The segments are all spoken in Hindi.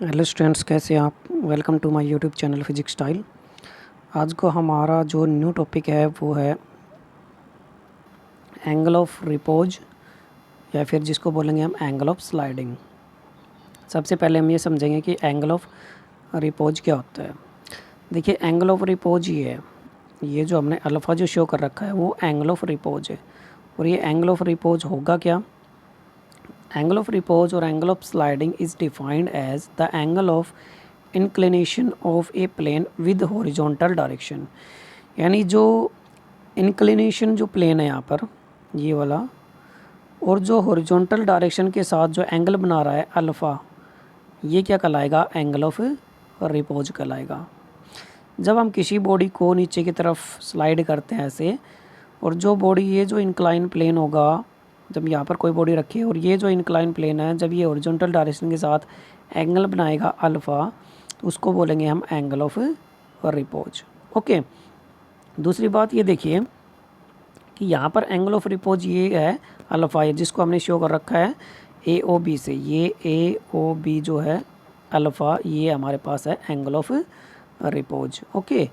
हेलो स्टूडेंट्स, कैसे हैं आप। Welcome to my YouTube channel physics style. आज को हमारा जो न्यू टॉपिक है वो है एंगल ऑफ रिपोज, या फिर जिसको बोलेंगे हम एंगल ऑफ स्लाइडिंग। सबसे पहले हम ये समझेंगे कि एंगल ऑफ रिपोज क्या होता है। देखिए, एंगल ऑफ रिपोज ये जो हमने अल्फ़ा जो शो कर रखा है वो एंगल ऑफ रिपोज है। और ये एंगल ऑफ रिपोज होगा क्या? एंगल ऑफ रिपोज और angle of sliding is defined as the angle of inclination of a plane with horizontal direction. यानी जो इंक्लिनेशन जो प्लेन है यहाँ पर ये वाला, और जो हॉरिजॉन्टल डायरेक्शन के साथ जो एंगल बना रहा है अल्फ़ा, ये क्या कहलाएगा? एंगल ऑफ रिपोज कहलाएगा। जब हम किसी बॉडी को नीचे की तरफ स्लाइड करते हैं ऐसे, और जो बॉडी ये जो इंक्लाइन प्लेन होगा, जब यहाँ पर कोई बॉडी रखी है और ये जो इंक्लाइन प्लेन है जब ये हॉरिजॉन्टल डायरेक्शन के साथ एंगल बनाएगा अल्फ़ा, तो उसको बोलेंगे हम एंगल ऑफ रिपोज। ओके, दूसरी बात ये देखिए कि यहाँ पर एंगल ऑफ रिपोज ये है अल्फ़ा है, जिसको हमने शो कर रखा है ए ओ बी से। ये ए ओ बी जो है अल्फ़ा, ये हमारे पास है एंगल ऑफ रिपोज। ओके,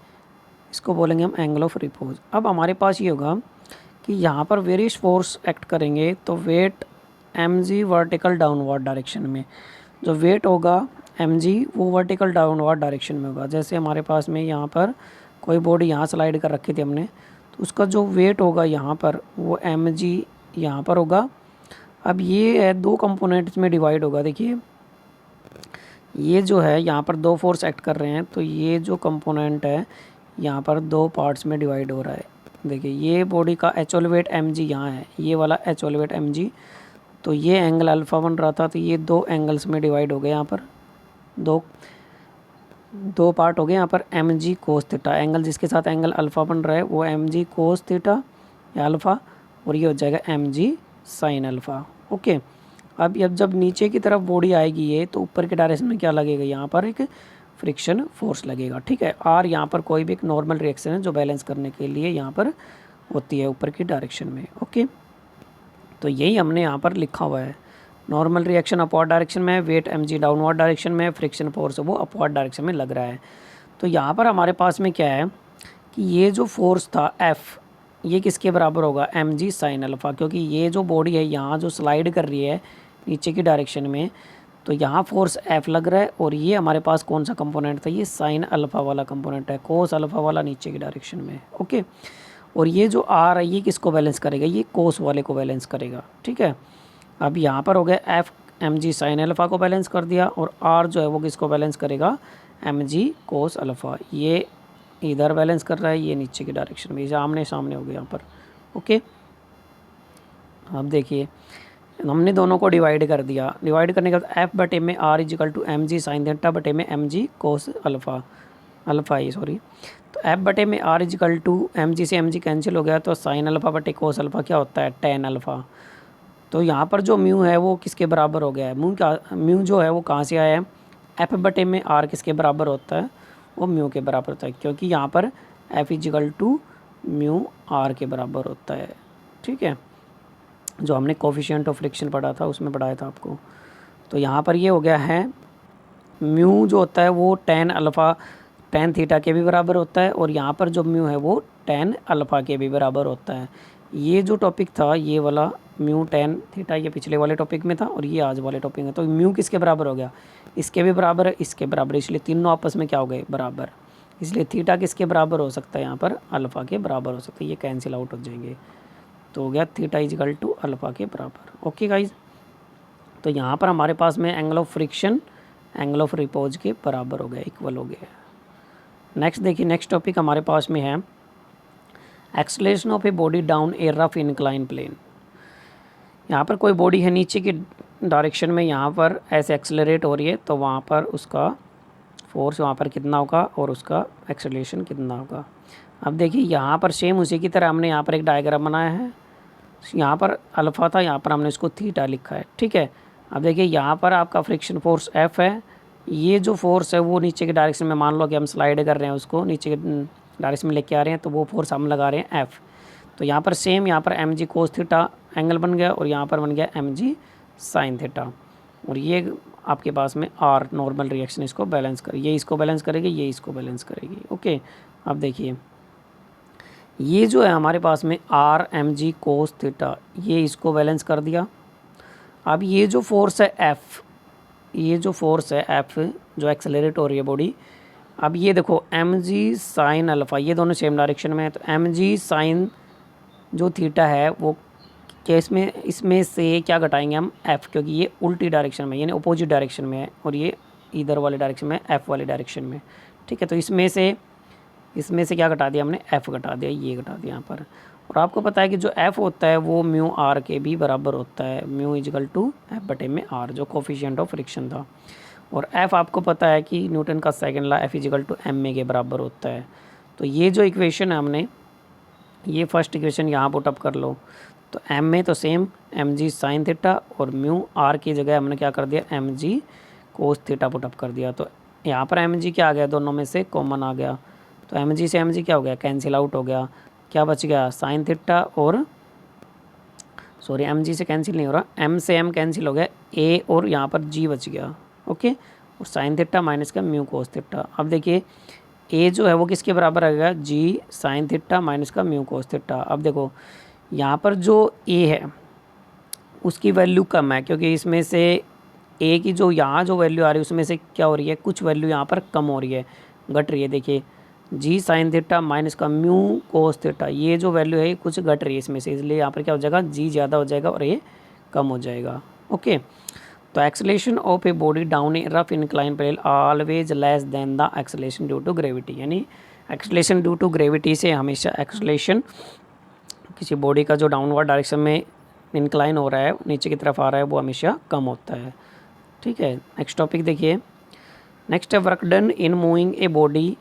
इसको बोलेंगे हम एंगल ऑफ रिपोज। अब हमारे पास ये होगा कि यहाँ पर वेरियस फोर्स एक्ट करेंगे, तो weight mg vertical downward direction में, जो वेट होगा mg वो वर्टिकल डाउनवर्ड डायरेक्शन में होगा। जैसे हमारे पास में यहाँ पर कोई बॉडी यहाँ स्लाइड कर रखी थी हमने, तो उसका जो वेट होगा यहाँ पर वो mg यहाँ पर होगा। अब ये है दो कंपोनेंट्स में डिवाइड होगा। देखिए, ये जो है यहाँ पर दो फोर्स एक्ट कर रहे हैं, तो ये जो कंपोनेंट है यहाँ पर दो पार्ट्स में डिवाइड हो रहा है। देखिए, ये बॉडी का एक्चुअल वेट mg यहाँ है, ये वाला एक्चुअल वेट mg, तो ये एंगल अल्फ़ा बन रहा था, तो ये दो एंगल्स में डिवाइड हो गए। यहाँ पर दो पार्ट हो गए। यहाँ पर mg कोस थीटा, एंगल जिसके साथ एंगल अल्फ़ा बन रहा है वो mg कोस थीटा या अल्फ़ा, और ये हो जाएगा mg साइन अल्फ़ा। ओके, अब जब नीचे की तरफ बॉडी आएगी ये, तो ऊपर के डायरेक्शन में क्या लगेगा? यहाँ पर एक फ्रिक्शन फोर्स लगेगा। ठीक है, और यहाँ पर कोई भी एक नॉर्मल रिएक्शन है जो बैलेंस करने के लिए यहाँ पर होती है ऊपर की डायरेक्शन में। ओके, तो यही हमने यहाँ पर लिखा हुआ है। नॉर्मल रिएक्शन अपवर्ड डायरेक्शन में है, वेट mg डाउनवर्ड डायरेक्शन में है, फ्रिक्शन फोर्स वो अपवर्ड डायरेक्शन में लग रहा है। तो यहाँ पर हमारे पास में क्या है कि ये जो फोर्स था F, ये किसके बराबर होगा? mg साइन अल्फ़ा, क्योंकि ये जो बॉडी है यहाँ जो स्लाइड कर रही है नीचे की डायरेक्शन में, तो यहाँ फोर्स F लग रहा है, और ये हमारे पास कौन सा कंपोनेंट था? ये साइन अल्फ़ा वाला कंपोनेंट है, कोस अल्फ़ा वाला नीचे की डायरेक्शन में। ओके, और ये जो R है ये किसको बैलेंस करेगा? ये कोस वाले को बैलेंस करेगा। ठीक है, अब यहाँ पर हो गया F mg साइन अल्फ़ा को बैलेंस कर दिया, और R जो है वो किसको बैलेंस करेगा? mg cos alpha. ये इधर बैलेंस कर रहा है, ये नीचे की डायरेक्शन में, ये आमने सामने हो गए यहाँ पर। ओके, अब देखिए हमने दोनों को डिवाइड कर दिया। डिवाइड करने के बाद F बटे में R is equal to mg sine theta बटे में mg कोस अल्फ़ा, तो F बटे में R इजिकल टू mg से mg कैंसिल हो गया, तो साइन अल्फ़ा बटे कोस अल्फ़ा क्या होता है? Tan alpha. तो यहाँ पर जो म्यू है वो किसके बराबर हो गया है? म्यू जो है वो कहाँ से आया है? F बटे में R किसके बराबर होता है? वो म्यू के बराबर होता है, क्योंकि यहाँ पर F is equal to mu R के बराबर होता है। ठीक है, जो हमने कोफिशिएंट ऑफ फ्रिक्शन पढ़ा था उसमें पढ़ाया था आपको। तो यहाँ पर ये हो गया है म्यू जो होता है वो टेन अल्फ़ा टेन थीटा के भी बराबर होता है, और यहाँ पर जो म्यू है वो टेन अल्फ़ा के भी बराबर होता है। ये जो टॉपिक था ये वाला म्यू टेन थीटा, ये पिछले वाले टॉपिक में था, और ये आज वाले टॉपिक में। तो म्यू किसके बराबर हो गया? इसके भी बराबर है, इसके बराबर, इसलिए तीनों आपस में क्या हो गए? बराबर। इसलिए थीटा किसके बराबर हो सकता है? यहाँ पर अल्फ़ा के बराबर हो सकता है। ये कैंसिल आउट हो जाएंगे, तो हो गया थीटा इजिकल टू अल्फ़ा के बराबर। ओके गाइज, तो यहाँ पर हमारे पास में angle of friction angle of repose के बराबर हो गया, इक्वल हो गया। नेक्स्ट देखिए, नेक्स्ट टॉपिक हमारे पास में है acceleration of a body down a rough incline plane. यहाँ पर कोई बॉडी है नीचे की डायरेक्शन में, यहाँ पर ऐसे एक्सेलरेट हो रही है, तो वहाँ पर उसका फोर्स वहाँ पर कितना होगा और उसका एक्सेलरेशन कितना होगा। अब देखिए यहाँ पर सेम उसी की तरह हमने यहाँ पर एक डायग्राम बनाया है। यहाँ पर अल्फ़ा था, यहाँ पर हमने इसको थीटा लिखा है। ठीक है, अब देखिए यहाँ पर आपका फ्रिक्शन फोर्स F है, ये जो फोर्स है वो नीचे के डायरेक्शन में, मान लो कि हम स्लाइड कर रहे हैं उसको नीचे के डायरेक्शन में लेके आ रहे हैं, तो वो फोर्स हम लगा रहे हैं F। तो यहाँ पर सेम यहाँ पर mg कोस थीटा एंगल बन गया, और यहाँ पर बन गया mg साइन थीटा। और ये आपके पास में आर नॉर्मल रिएक्शन इसको बैलेंस कर, ये इसको बैलेंस करेगी, ये इसको बैलेंस करेगी। ओके, अब देखिए ये जो है हमारे पास में R m g cos theta, ये इसको बैलेंस कर दिया। अब ये जो फोर्स है एफ, ये जो फोर्स है एफ जो एक्सेलरेट हो रही है बॉडी, अब ये देखो एम जी साइन अल्फ़ा, ये दोनों सेम डायरेक्शन में है, तो एम जी साइन जो थीटा है वो केस में इसमें से क्या घटाएंगे हम एफ़, क्योंकि ये उल्टी डायरेक्शन में यानी अपोजिट डायरेक्शन में है और ये इधर वाले डायरेक्शन में एफ़ वाले डायरेक्शन में। ठीक है, तो इसमें से क्या घटा दिया हमने, एफ़ घटा दिया, ये घटा दिया यहाँ पर। और आपको पता है कि जो एफ़ होता है वो म्यू आर के भी बराबर होता है, म्यू इजकल टू एफ बटे में आर, जो कोफिशिएंट ऑफ फ्रिक्शन था। और एफ़ आपको पता है कि न्यूटन का second law F is equal to m a के बराबर होता है। तो ये जो इक्वेशन है हमने, ये फर्स्ट इक्वेशन यहाँ पुटअप कर लो, तो एम में तो सेम एम जी साइन थीटा और म्यू आर की जगह हमने क्या कर दिया, m g cos theta put up कर दिया। तो यहाँ पर एम जी क्या आ गया, दोनों में से कॉमन आ गया, तो एम जी से एम जी क्या हो गया, कैंसिल आउट हो गया। क्या बच गया, साइन थीटा और सॉरी एम जी से कैंसिल नहीं हो रहा, एम से एम कैंसिल हो गया, ए और यहाँ पर जी बच गया। ओके, और साइन थीटा माइनस का म्यू कोस थीटा। अब देखिए ए जो है वो किसके बराबर आएगा, जी साइन थीटा माइनस का म्यू कोस थीटा। अब देखो यहाँ पर जो ए है उसकी वैल्यू कम है, क्योंकि इसमें से ए की जो यहाँ जो वैल्यू आ रही है उसमें से क्या हो रही है, कुछ वैल्यू यहाँ पर कम हो रही है, घट रही है। देखिए जी साइन थीटा माइनस का म्यू कोस थीटा, ये जो वैल्यू है कुछ घट रही है इसमें से, इसलिए यहाँ पर क्या हो जाएगा, जी ज़्यादा हो जाएगा और ये कम हो जाएगा। ओके, तो acceleration of a body down a rough incline plane always less than the acceleration due to gravity, यानी एक्सेलेरेशन ड्यू टू ग्रेविटी से हमेशा एक्सेलेरेशन किसी बॉडी का जो डाउनवर्ड डायरेक्शन में इंक्लाइन हो रहा है, नीचे की तरफ आ रहा है, वो हमेशा कम होता है। ठीक है, नेक्स्ट टॉपिक देखिए, नेक्स्ट है work done in moving a body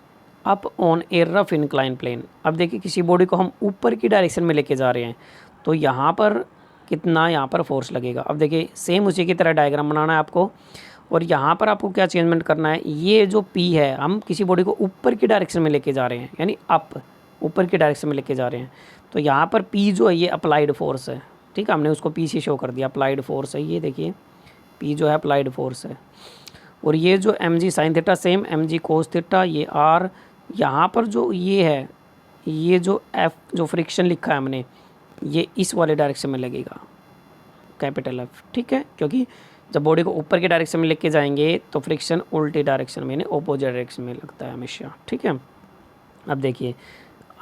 up on a rough incline plane. अब देखिए किसी बॉडी को हम ऊपर की डायरेक्शन में लेके जा रहे हैं, तो यहाँ पर कितना यहाँ पर फोर्स लगेगा। अब देखिए सेम उसी की तरह डायग्राम बनाना है आपको, और यहाँ पर आपको क्या चेंजमेंट करना है, ये जो P है हम किसी बॉडी को ऊपर की डायरेक्शन में लेके जा रहे हैं, यानी अप ऊपर की डायरेक्शन में लेके जा रहे हैं, तो यहाँ पर P जो है ये अप्लाइड फोर्स है। ठीक है, हमने उसको P से शो कर दिया, अप्लाइड फोर्स है, ये देखिए P जो है अप्लाइड फोर्स है। और ये जो एम जी sine theta same m g cos theta, ये आर, यहाँ पर जो ये है, ये जो एफ जो फ्रिक्शन लिखा है हमने, ये इस वाले डायरेक्शन में लगेगा, कैपिटल एफ। ठीक है, क्योंकि जब बॉडी को ऊपर के डायरेक्शन में लेके जाएंगे तो फ्रिक्शन उल्टी डायरेक्शन में यानी अपोजिट डायरेक्शन में लगता है हमेशा। ठीक है, अब देखिए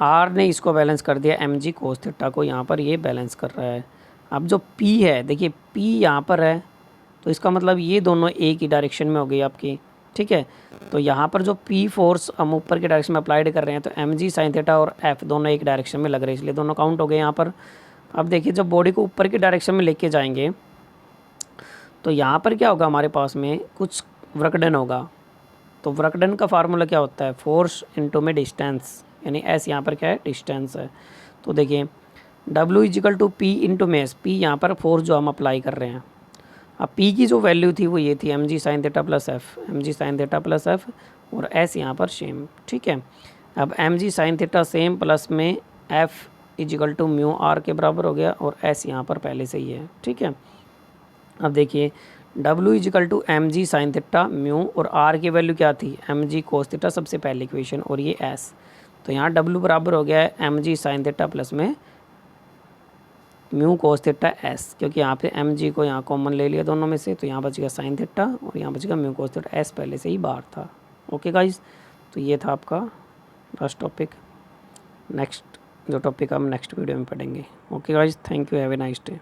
आर ने इसको बैलेंस कर दिया, एम जी कोस थीटा को यहाँ पर ये बैलेंस कर रहा है। अब जो पी है, देखिए पी यहाँ पर है, तो इसका मतलब ये दोनों एक ही डायरेक्शन में हो गई आपकी। ठीक है, तो यहाँ पर जो पी फोर्स हम ऊपर के डायरेक्शन में अप्लाइड कर रहे हैं, तो एम जी साइन थीटा और एफ दोनों एक डायरेक्शन में लग रहे हैं, इसलिए दोनों काउंट हो गए यहाँ पर। अब देखिए जब बॉडी को ऊपर की डायरेक्शन में लेके जाएंगे तो यहाँ पर क्या होगा, हमारे पास में कुछ वर्क डन होगा। तो वर्क डन का फार्मूला क्या होता है, फोर्स इनटू में डिस्टेंस, यानी एस यहाँ पर क्या है, डिस्टेंस है। तो देखिए W is equal to P into में एस, पी यहाँ पर फोर्स जो हम अप्लाई कर रहे हैं। अब P की जो वैल्यू थी वो ये थी एम जी sine theta plus F, M जी साइन थीटा प्लस एफ, और S यहाँ पर सेम। ठीक है, अब एम जी साइन थीटा सेम प्लस में F equal to mu R के बराबर हो गया, और S यहाँ पर पहले से ही है। ठीक है, अब देखिए W is equal to m ji sine theta mu, और R की वैल्यू क्या थी, एम जी कोस थीटा सबसे पहली इक्वेशन, और ये S, तो यहाँ W बराबर हो गया है एम जी साइन थीटा प्लस में म्यू कोस थीटा एस, क्योंकि यहाँ पे एम जी को यहाँ कॉमन ले लिया दोनों में से, तो यहाँ बच गया साइन थीटा और यहाँ बच गया म्यू कोस थीटा, एस पहले से ही बाहर था। ओके गाइस, तो ये था आपका फर्स्ट टॉपिक। नेक्स्ट जो टॉपिक हम नेक्स्ट वीडियो में पढ़ेंगे। Okay guys, thank you, have a nice day.